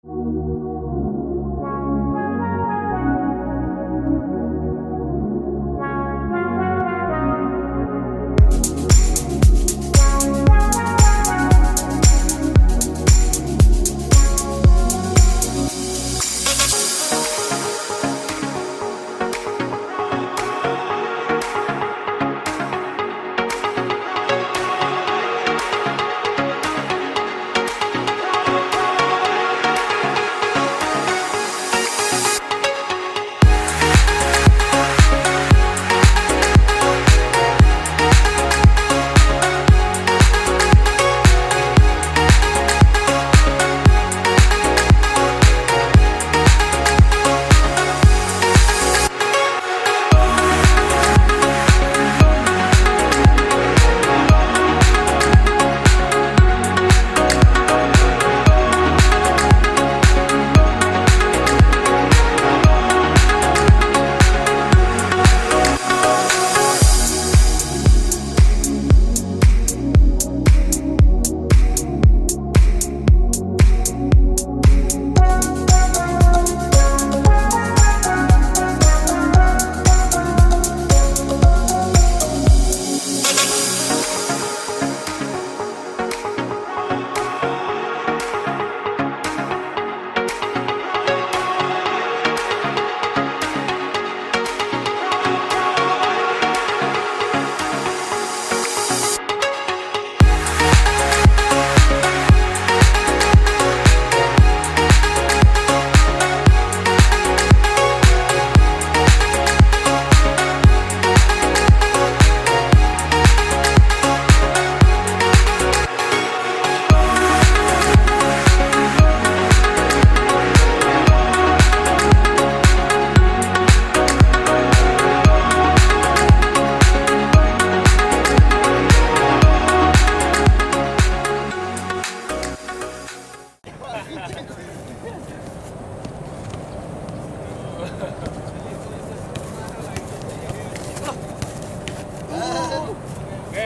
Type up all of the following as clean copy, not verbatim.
Oke,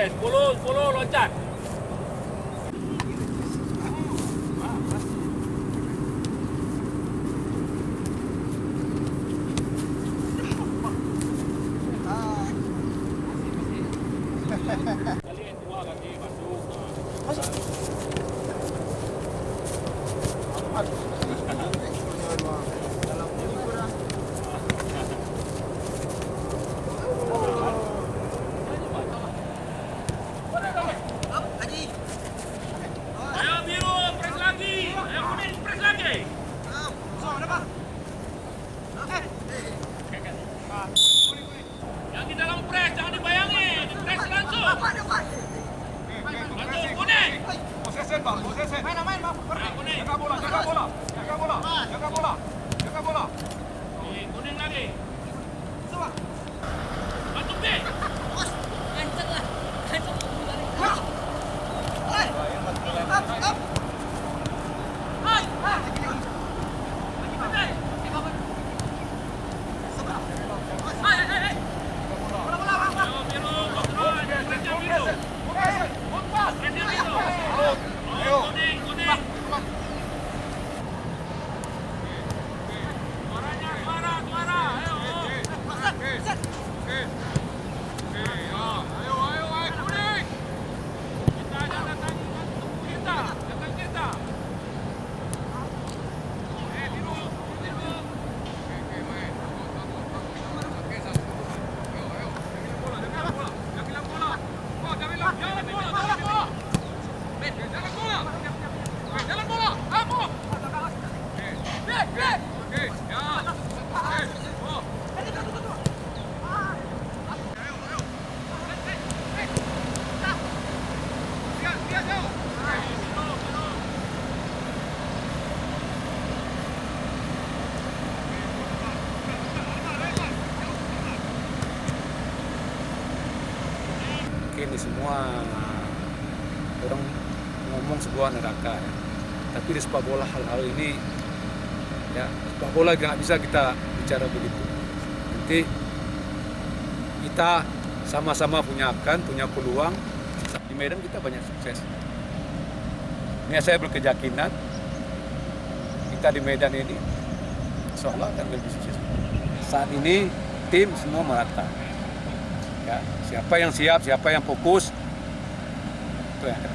10 loncat. Kali dua kaki masuk. Ayo biru, press lagi. Ayo kuning, press lagi. Yang di dalam press, jangan dibayangin. Press langsung. Langsung kuning. Posesen bang, posesen. Main kuning. Jaga bola, jaga bola, jaga bola, jaga bola, jaga bola. Kuning lagi. Langsung B. Ini semua orang ngomong sebuah neraka ya. Tapi di sepak bola hal-hal ini ya, sepak bola nggak bisa kita bicara begitu. Nanti kita sama-sama punya peluang di Medan, kita banyak sukses. Ini saya berkeyakinan kita di Medan ini, insya Allah akan lebih sukses. Saat ini tim semua merata. Ya, siapa yang siap, siapa yang fokus, itu yang akan